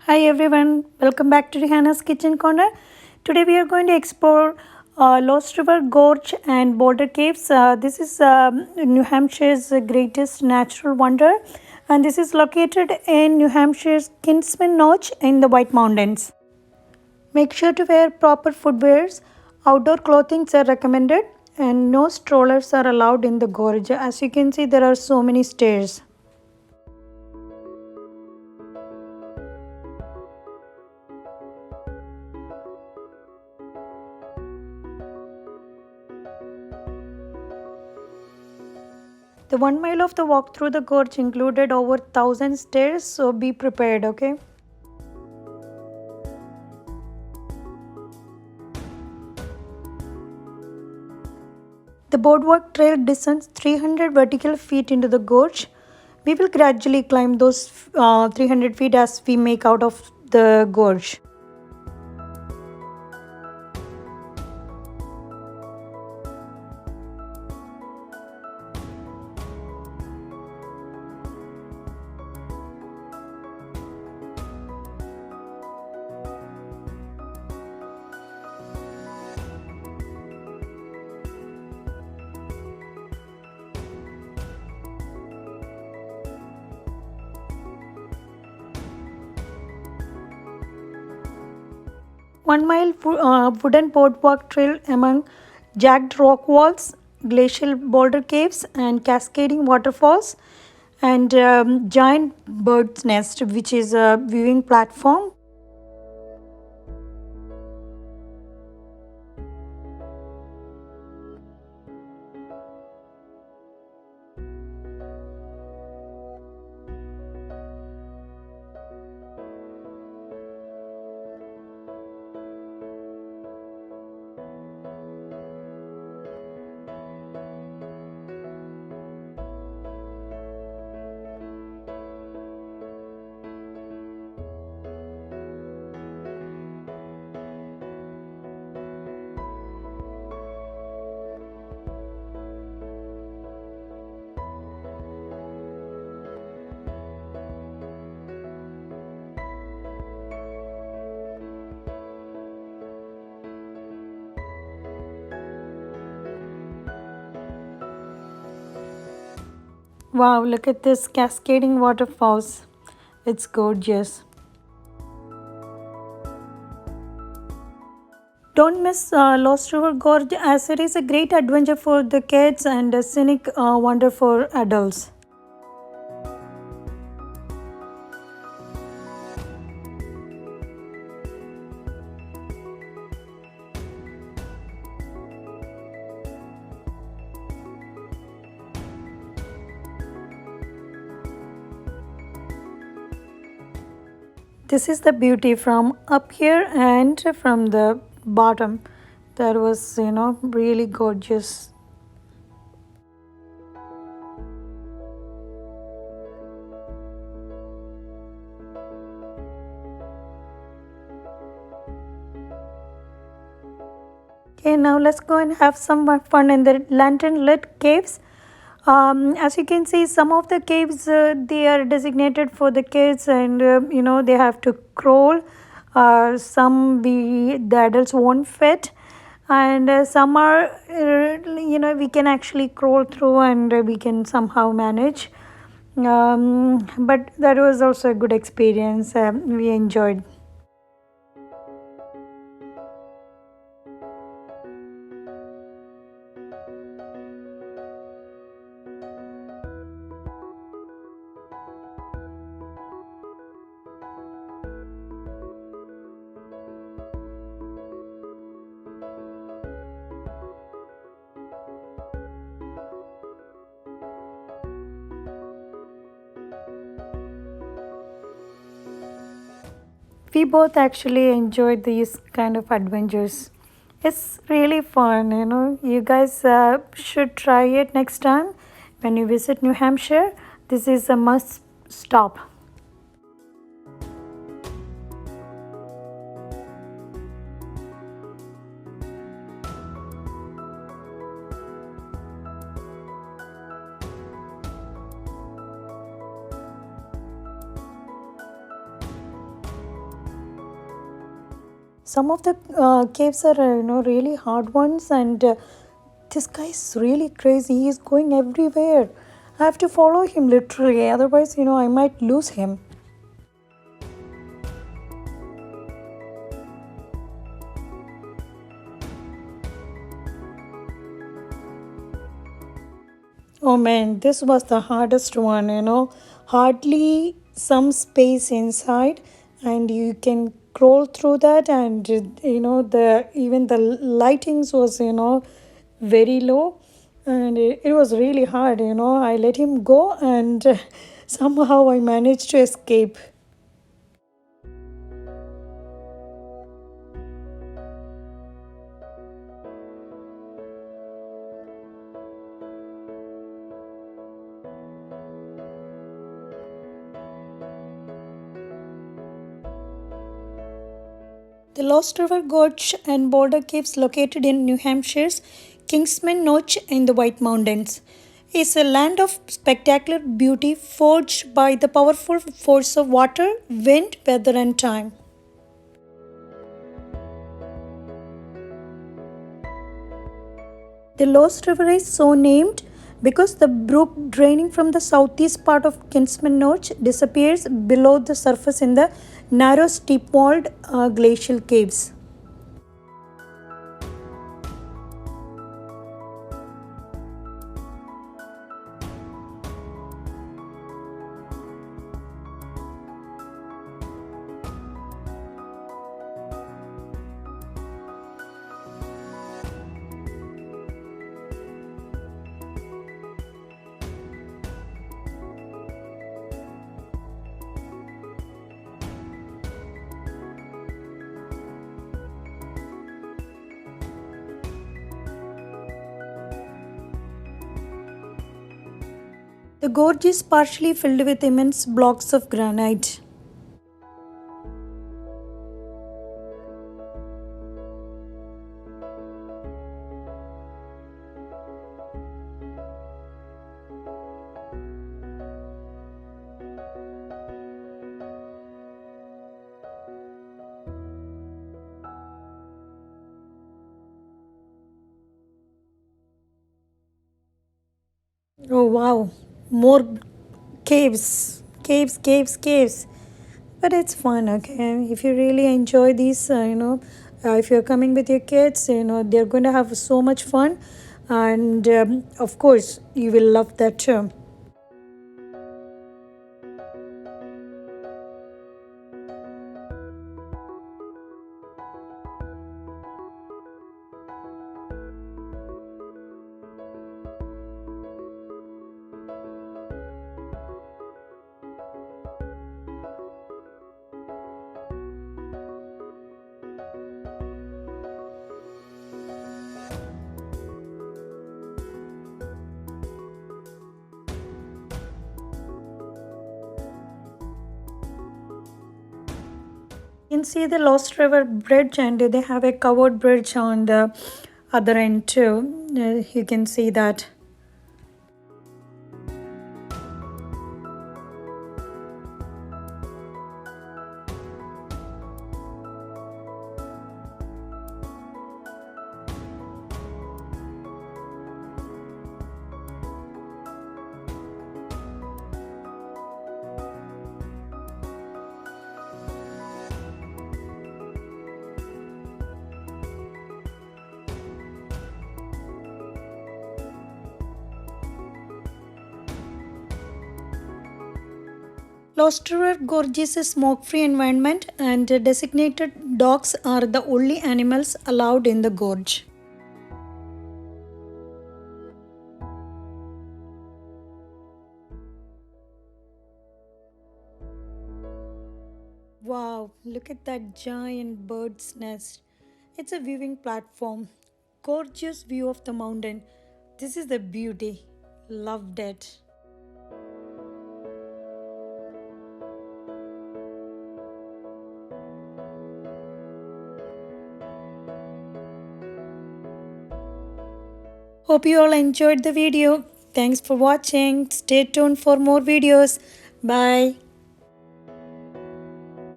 Hi everyone, welcome back to Rihanna's Kitchen Corner. Today we are going to explore Lost River Gorge and Boulder Caves. This is New Hampshire's greatest natural wonder, and this is located in New Hampshire's Kinsman Notch in the White Mountains. Make sure to wear proper footwears. Outdoor clothing are recommended, and no strollers are allowed in the gorge. As you can see, there are so many stairs. The 1 mile of the walk through the gorge included over 1,000 stairs, so be prepared, okay? The boardwalk trail descends 300 vertical feet into the gorge. We will gradually climb those 300 feet as we make out of the gorge. Wooden boardwalk trail among jagged rock walls, glacial boulder caves, and cascading waterfalls, and giant bird's nest, which is a viewing platform. Wow, look at this cascading waterfalls. It's gorgeous. Don't miss Lost River Gorge as it is a great adventure for the kids and a scenic wonder for adults. This is the beauty from up here and from the bottom. That was, really gorgeous. Okay, now let's go and have some more fun in the lantern lit caves. As you can see, some of the caves they are designated for the kids, and they have to crawl. Some the adults won't fit, and some are we can actually crawl through, and we can somehow manage. But that was also a good experience. We enjoyed. We both actually enjoyed these kind of adventures. It's really fun, You guys should try it next time when you visit New Hampshire. This is a must stop. Some of the caves are really hard ones, and this guy is really crazy. He is going everywhere. I have to follow him literally, otherwise I might lose him. Oh man, this was the hardest one. Hardly some space inside, and you can crawl through that, and the even the lightings was very low, and it was really hard. I let him go, and somehow I managed to escape. The Lost River Gorge and Boulder Caves, located in New Hampshire's Kingsman Notch in the White Mountains, is a land of spectacular beauty forged by the powerful force of water, wind, weather, and time. The Lost River is so named because the brook draining from the southeast part of Kingsman Notch disappears below the surface in the narrow, steep walled glacial caves. The gorge is partially filled with immense blocks of granite. Oh wow, more caves, caves, caves, caves. But it's fun, okay? If you really enjoy these, if you're coming with your kids, they're going to have so much fun. And of course, you will love that too. You can see the Lost River Bridge, and they have a covered bridge on the other end too. You can see that. Lost River Gorge is a smoke-free environment, and designated dogs are the only animals allowed in the gorge. Wow, look at that giant bird's nest. It's a viewing platform. Gorgeous view of the mountain. This is the beauty. Loved it. Hope you all enjoyed the video. Thanks for watching. Stay tuned for more videos. Bye.